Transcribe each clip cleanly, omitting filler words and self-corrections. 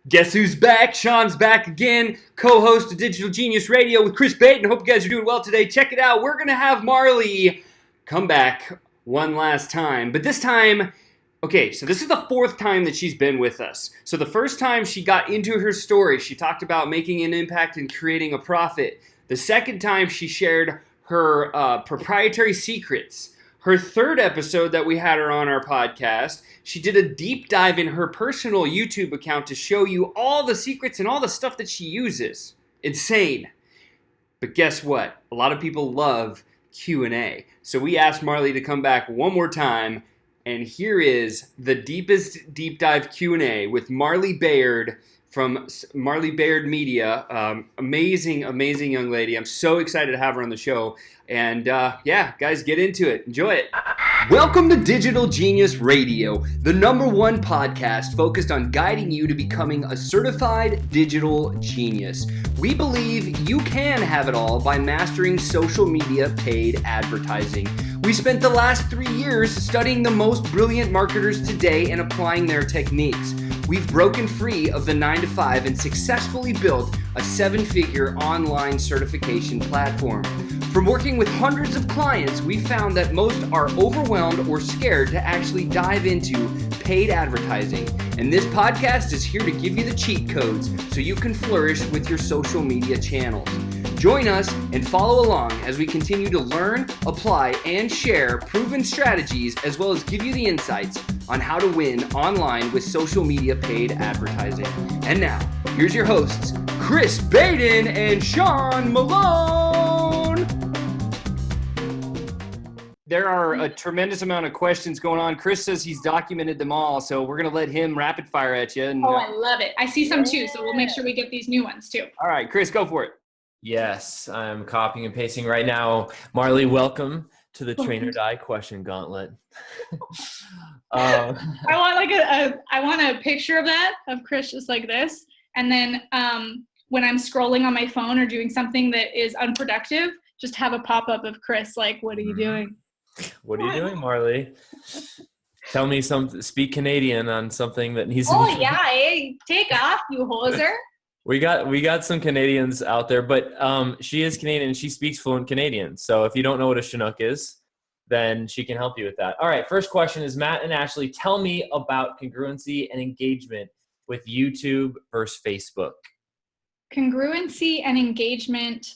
Guess who's back? Sean's back again, co-host of Digital Genius Radio with Chris Baird. I hope you guys are doing well today. Check it out. We're going to have Marley come back one last time. But this time, okay, so this is the fourth time that she's been with us. So the first time she got into her story, she talked about making an impact and creating a profit. The second time she shared her proprietary secrets. Her third episode that we had her on our podcast, she did a deep dive in her personal YouTube account to show you all the secrets and all the stuff that she uses. Insane. But guess what? A lot of people love Q&A. So we asked Marley to come back one more time, and here is the deepest deep dive Q&A with Marley Baird from Marley Baird Media. Amazing young lady. I'm so excited to have her on the show. And yeah, guys, get into it. Enjoy it. Welcome to Digital Genius Radio, the #1 podcast focused on guiding you to becoming a certified digital genius. We believe you can have it all by mastering social media paid advertising. We spent the last 3 years studying the most brilliant marketers today and applying their techniques. We've broken free of the 9-to-5 and successfully built a 7-figure online certification platform. From working with hundreds of clients, we found that most are overwhelmed or scared to actually dive into paid advertising. And this podcast is here to give you the cheat codes so you can flourish with your social media channels. Join us and follow along as we continue to learn, apply, and share proven strategies, as well as give you the insights on how to win online with social media paid advertising. And now, here's your hosts, Chris Baden and Sean Malone. There are a tremendous amount of questions going on. Chris says he's documented them all, so we're going to let him rapid fire at you. And, I love it. I see some too, so we'll make sure we get these new ones too. All right, Chris, go for it. Yes, I'm copying and pasting right now. Marley, welcome to the Train or Die question gauntlet. I want a picture of that, of Chris just like this. And then when I'm scrolling on my phone or doing something that is unproductive, just have a pop-up of Chris like, what are you doing? What are you doing, Marley? Tell me speak Canadian on something that needs to be. Oh yeah, hey, take off, you hoser. We got some Canadians out there, but she is Canadian and she speaks fluent Canadian. So if you don't know what a Chinook is, then she can help you with that. All right, first question is Matt and Ashley, tell me about congruency and engagement with YouTube versus Facebook. Congruency and engagement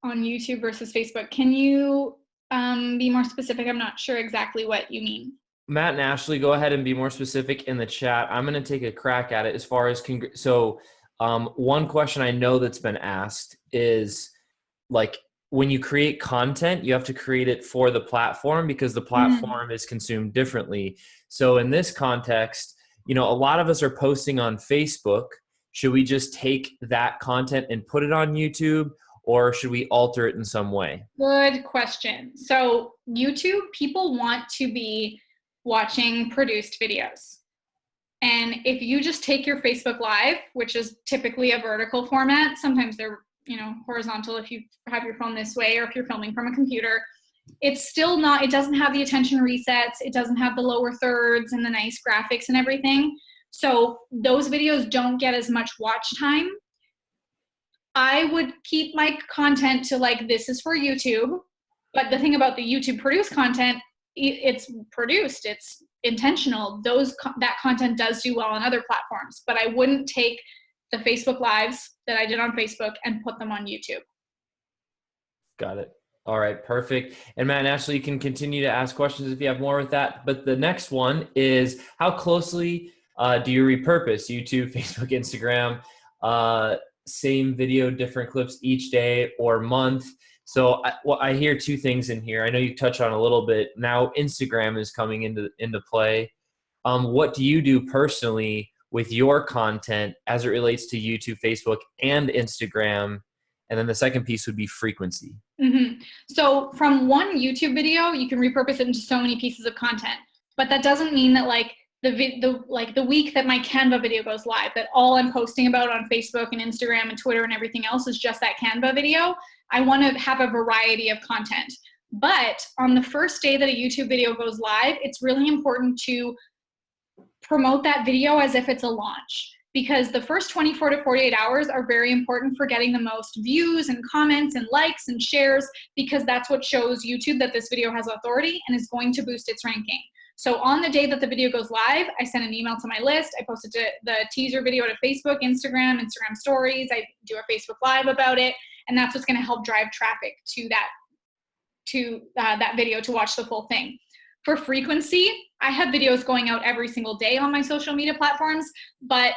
on YouTube versus Facebook. Can you be more specific? I'm not sure exactly what you mean. Matt and Ashley, go ahead and be more specific in the chat. I'm going to take a crack at it as far as one question I know that's been asked is like when you create content, you have to create it for the platform because the platform is consumed differently. So in this context, a lot of us are posting on Facebook. Should we just take that content and put it on YouTube, or should we alter it in some way? Good question. So YouTube, people want to be watching produced videos. And if you just take your Facebook Live, which is typically a vertical format, sometimes they're, horizontal if you have your phone this way or if you're filming from a computer, it's still not, it doesn't have the attention resets. It doesn't have the lower thirds and the nice graphics and everything. So those videos don't get as much watch time. I would keep my content to like, this is for YouTube. But the thing about the YouTube produced content, it's produced, it's intentional. That content does do well on other platforms, but I wouldn't take the Facebook Lives that I did on Facebook and put them on YouTube. Got it. All right, perfect. And Matt and Ashley, you can continue to ask questions if you have more with that. But the next one is, how closely do you repurpose YouTube, Facebook, Instagram, same video, different clips each day or month? So I hear two things in here. I know you touched on a little bit. Now Instagram is coming into play. What do you do personally with your content as it relates to YouTube, Facebook, and Instagram? And then the second piece would be frequency. Mm-hmm. So from one YouTube video, you can repurpose it into so many pieces of content. But that doesn't mean that like the week that my Canva video goes live, that all I'm posting about on Facebook and Instagram and Twitter and everything else is just that Canva video. I want to have a variety of content. But on the first day that a YouTube video goes live, it's really important to promote that video as if it's a launch. because the first 24 to 48 hours are very important for getting the most views and comments and likes and shares, because that's what shows YouTube that this video has authority and is going to boost its ranking. So on the day that the video goes live, I send an email to my list. I posted the teaser video to Facebook, Instagram stories. I do a Facebook Live about it. And that's what's gonna help drive traffic to that video to watch the full thing. For frequency, I have videos going out every single day on my social media platforms, but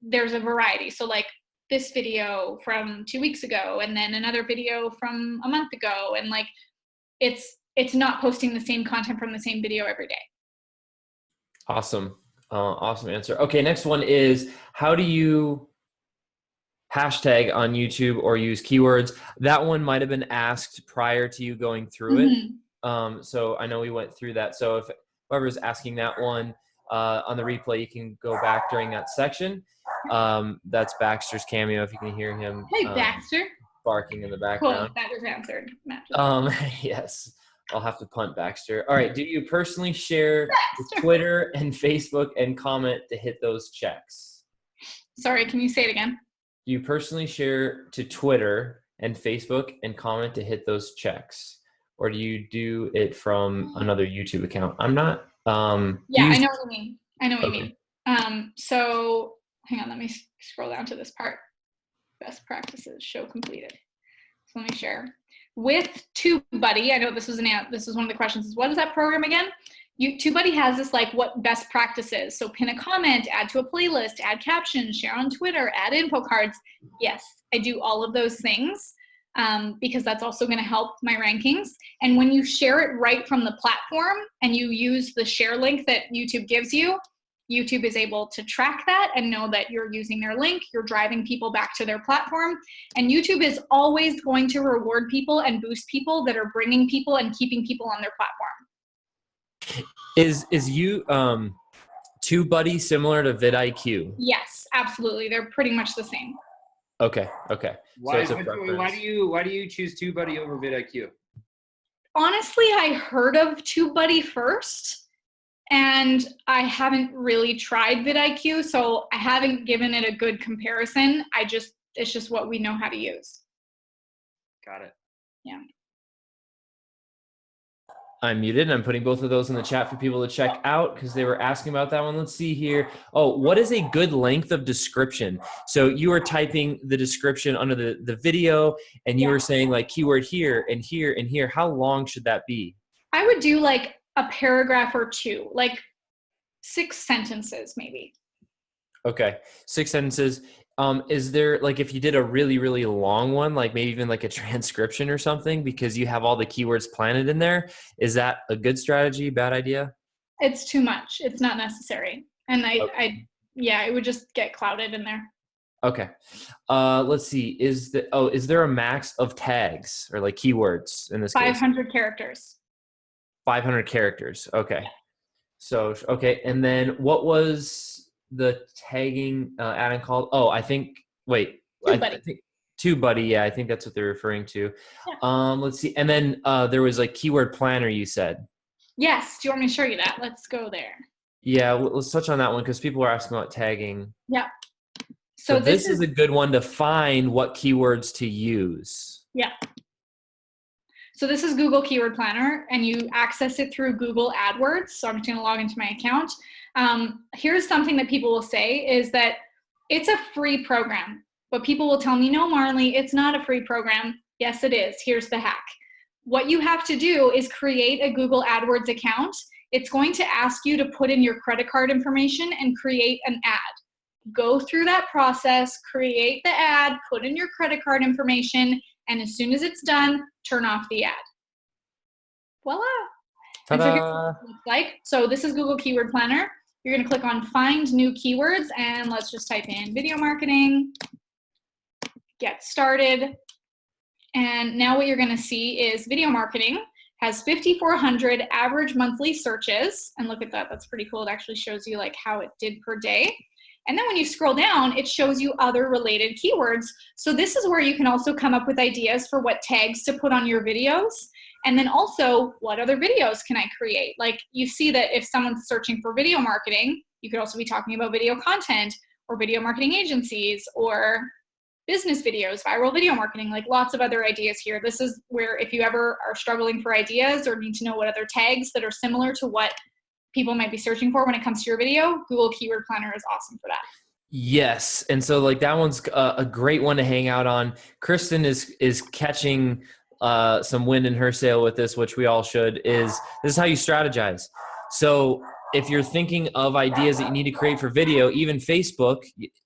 there's a variety. So like this video from 2 weeks ago, and then another video from a month ago, and like it's not posting the same content from the same video every day. Awesome. Awesome answer. Okay, next one is, how do you hashtag on YouTube or use keywords? That one might have been asked prior to you going through it. So I know we went through that. So if whoever's asking that one on the replay, you can go back during that section. That's Baxter's cameo, if you can hear him. Hey, Baxter. Barking in the background. Cool, that was answered. Yes, I'll have to punt Baxter. All right, do you personally share to Twitter and Facebook and comment to hit those checks? Sorry, can you say it again? Do you personally share to Twitter and Facebook and comment to hit those checks? Or do you do it from another YouTube account? I'm not. Yeah, I know what you mean. I know what you mean. So hang on, let me scroll down to this part. Best practices, show completed. So let me share. With TubeBuddy, I know this was one of the questions, is what is that program again? TubeBuddy has this like what best practices. So pin a comment, add to a playlist, add captions, share on Twitter, add info cards. Yes, I do all of those things because that's also going to help my rankings. And when you share it right from the platform and you use the share link that YouTube gives you, YouTube is able to track that and know that you're using their link, you're driving people back to their platform. And YouTube is always going to reward people and boost people that are bringing people and keeping people on their platform. Is you TubeBuddy similar to vidIQ? Yes, absolutely. They're pretty much the same. Okay. Why So do you choose TubeBuddy over vidIQ? Honestly, I heard of TubeBuddy first. And I haven't really tried vidIQ, so I haven't given it a good comparison. It's just what we know how to use. Got it. Yeah. I'm muted. I'm putting both of those in the chat for people to check out because they were asking about that one. Let's see here. Oh, what is a good length of description? So you were typing the description under the video, and you were saying like keyword here and here and here. How long should that be? I would do like a paragraph or two, like 6 sentences maybe. Okay, 6 sentences. Is there, like, if you did a really, really long one, like maybe even like a transcription or something, because you have all the keywords planted in there, is that a good strategy, bad idea? It's too much. It's not necessary. And it would just get clouded in there. Okay. Let's see. Is there a max of tags or like keywords in this case? 500 characters. 500 characters. Okay. So, okay. And then what was the tagging add-on called? Oh, I think, wait. TubeBuddy. I think TubeBuddy. Yeah, I think that's what they're referring to. Yeah. Let's see. And then there was like keyword planner, you said. Yes. Do you want me to show you that? Let's go there. Yeah, let's touch on that one because people are asking about tagging. Yeah. So this is a good one to find what keywords to use. Yeah. So this is Google Keyword Planner, and you access it through Google AdWords. So I'm just going to log into my account. Here's something that people will say is that it's a free program, but people will tell me, no, Marley, it's not a free program. Yes, it is. Here's the hack. What you have to do is create a Google AdWords account. It's going to ask you to put in your credit card information and create an ad. Go through that process, create the ad, put in your credit card information, and as soon as it's done, turn off the ad. Voila. And so here's what it looks like. So this is Google Keyword Planner. You're gonna click on Find New Keywords, and let's just type in video marketing, get started. And now what you're gonna see is video marketing has 5,400 average monthly searches. And look at that, that's pretty cool. It actually shows you like how it did per day. And then when you scroll down, it shows you other related keywords. So this is where you can also come up with ideas for what tags to put on your videos. And then also, what other videos can I create? Like you see that if someone's searching for video marketing, you could also be talking about video content. or video marketing agencies, or business videos, viral video marketing, like lots of other ideas here. This is where if you ever are struggling for ideas or need to know what other tags that are similar to what people might be searching for when it comes to your video, Google Keyword Planner is awesome for that. Yes. And so like that one's a great one to hang out on. Kristen is catching some wind in her sail with this, which we all should. This is how you strategize. So if you're thinking of ideas that you need to create for video, even Facebook,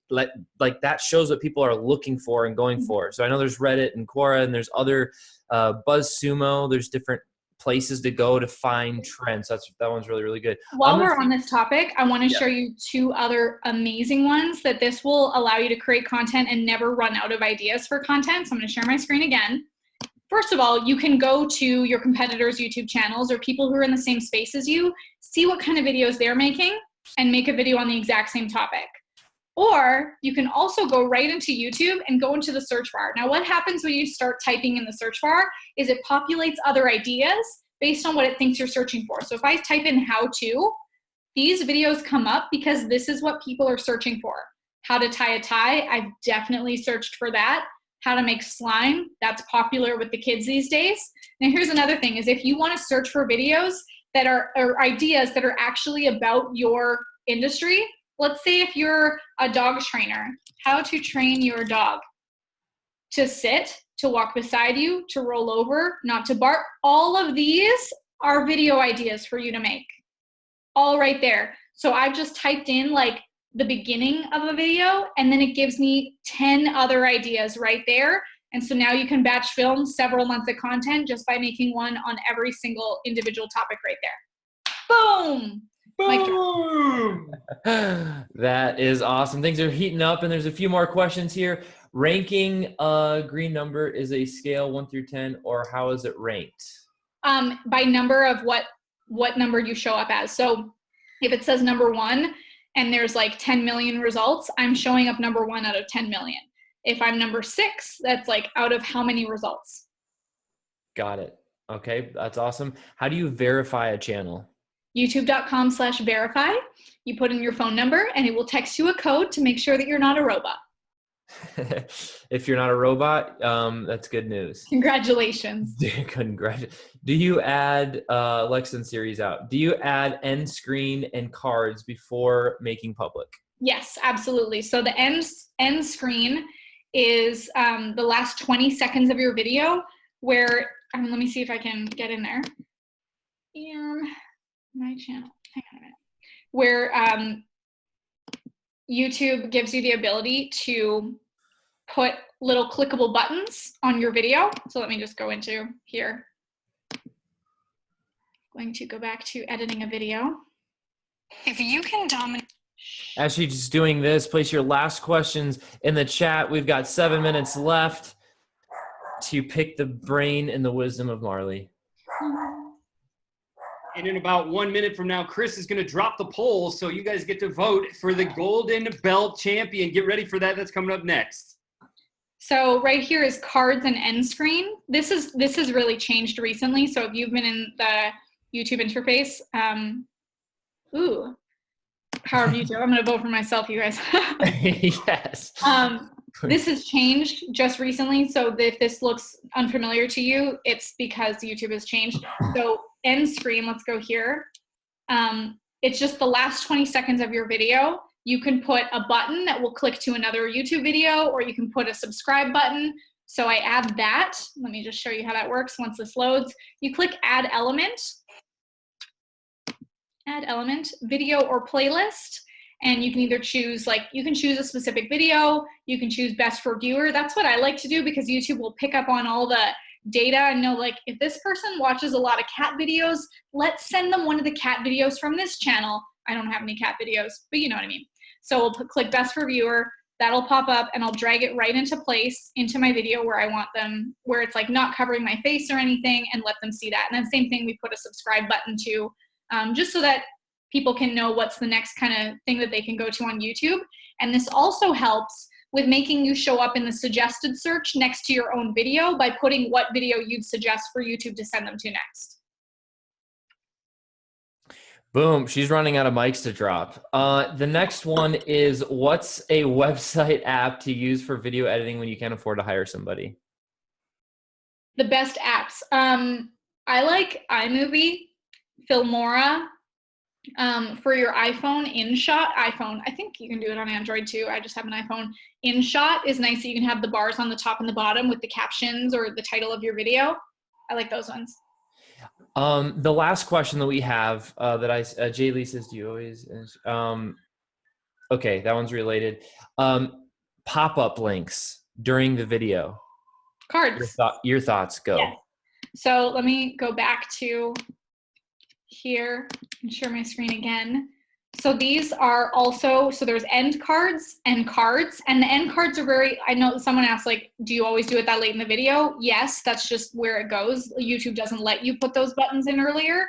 like that shows what people are looking for and going for. So I know there's Reddit and Quora, and there's other BuzzSumo. There's different places to go to find trends. That one's really, really good. While we're on this topic, I want to show you 2 other amazing ones that this will allow you to create content and never run out of ideas for content. So I'm going to share my screen again. First of all, you can go to your competitors' YouTube channels or people who are in the same space as you, see what kind of videos they're making, and make a video on the exact same topic. Or you can also go right into YouTube and go into the search bar. Now, what happens when you start typing in the search bar is it populates other ideas based on what it thinks you're searching for. So if I type in how to, these videos come up because this is what people are searching for. How to tie a tie, I've definitely searched for that. How to make slime, that's popular with the kids these days. Now here's another thing, is if you want to search for videos that are or ideas that are actually about your industry, let's say if you're a dog trainer, how to train your dog to sit, to walk beside you, to roll over, not to bark. All of these are video ideas for you to make. All right there. So I've just typed in like the beginning of a video, and then it gives me 10 other ideas right there. And so now you can batch film several months of content just by making one on every single individual topic right there. Boom! Boom! That is awesome. Things are heating up, and there's a few more questions here. Ranking a green number is a scale 1 through 10, or how is it ranked? By number of what number you show up as. So if it says number 1 and there's like 10 million results, I'm showing up number 1 out of 10 million. If I'm number 6, that's like out of how many results? Got it. Okay, that's awesome. How do you verify a channel? youtube.com/verify. You put in your phone number and it will text you a code to make sure that you're not a robot. If you're not a robot, that's good news. Congratulations. Congratulations. Do you add, Lexan series out, do you add end screen and cards before making public? Yes, absolutely. So the end screen is the last 20 seconds of your video where, let me see if I can get in there. My channel, hang on a minute. Where YouTube gives you the ability to put little clickable buttons on your video. So let me just go into here. Going to go back to editing a video. If you can dominate. As she's doing this, place your last questions in the chat. We've got 7 minutes left to pick the brain and the wisdom of Marley. And in about 1 minute from now, Chris is going to drop the poll, so you guys get to vote for the Golden Belt champion. Get ready for that. That's coming up next. So right here is cards and end screen. This has really changed recently. So if you've been in the YouTube interface, power of YouTube. I'm going to vote for myself, you guys. Yes. This has changed just recently. So if this looks unfamiliar to you, it's because YouTube has changed. So end screen, let's go here. It's just the last 20 seconds of your video. You can put a button that will click to another YouTube video, or you can put a subscribe button. So I add that. Let me just show you how that works once this loads. You click add element, video or playlist. And you can either choose, you can choose a specific video, you can choose best for viewer. That's what I like to do because YouTube will pick up on all the data and know, if this person watches a lot of cat videos, let's send them one of the cat videos from this channel. I don't have any cat videos, but you know what I mean. So we'll click best for viewer, that'll pop up and I'll drag it right into place into my video where I want them, where it's not covering my face or anything, and let them see that. And then same thing, we put a subscribe button too, just so that people can know what's the next kind of thing that they can go to on YouTube. And this also helps with making you show up in the suggested search next to your own video by putting what video you'd suggest for YouTube to send them to next. Boom. She's running out of mics to drop. The next one is, what's a website app to use for video editing when you can't afford to hire somebody? The best apps. I like iMovie, Filmora. For your iPhone, InShot. I think you can do it on Android too. I just have an iPhone. InShot is nice that you can have the bars on the top and the bottom with the captions or the title of your video. I like those ones. The last question that we have Jay Lee says, do you always, okay, that one's related. Pop-up links during the video. Cards. Your thoughts, go. Yes. So let me go back to here and share my screen again. So these are also, so there's end cards, and the end cards are very, I know someone asked, like, do you always do it that late in the video? Yes, that's just where it goes. YouTube doesn't let you put those buttons in earlier.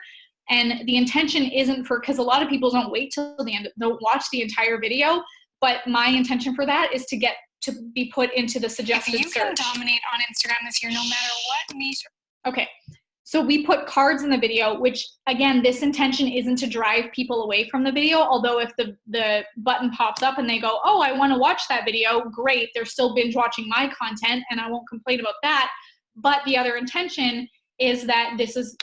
And the intention isn't because a lot of people don't wait till the end, don't watch the entire video. But my intention for that is to get to be put into the suggested search. You can dominate on Instagram this year no matter what niche. Okay. So we put cards in the video, which again, this intention isn't to drive people away from the video. Although if the button pops up and they go, oh, I want to watch that video, great. They're still binge watching my content and I won't complain about that. But the other intention is that this is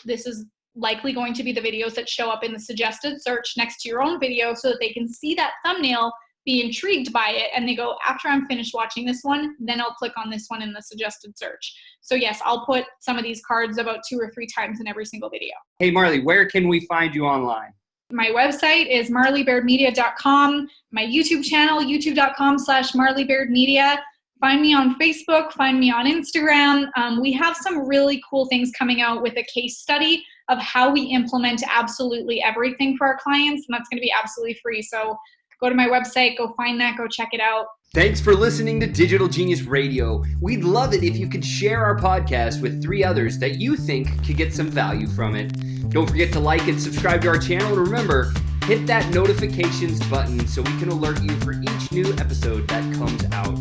likely going to be the videos that show up in the suggested search next to your own video so that they can see that thumbnail, be intrigued by it, and they go, after I'm finished watching this one, then I'll click on this one in the suggested search. So yes, I'll put some of these cards about 2 or 3 times in every single video. Hey, Marley, where can we find you online? My website is marleybairdmedia.com. My YouTube channel, youtube.com/marleybairdmedia. Find me on Facebook, find me on Instagram. We have some really cool things coming out with a case study of how we implement absolutely everything for our clients, and that's gonna be absolutely free. So go to my website, go find that, go check it out. Thanks for listening to Digital Genius Radio. We'd love it if you could share our podcast with 3 others that you think could get some value from it. Don't forget to like and subscribe to our channel, and remember, hit that notifications button so we can alert you for each new episode that comes out.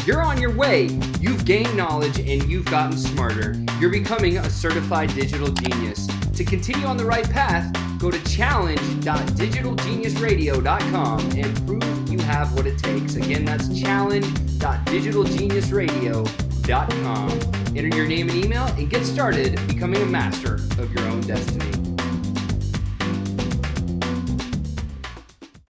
You're on your way. You've gained knowledge and you've gotten smarter. You're becoming a certified digital genius. To continue on the right path, go to challenge.digitalgeniusradio.com and prove you have what it takes. Again, that's challenge.digitalgeniusradio.com. Enter your name and email and get started becoming a master of your own destiny.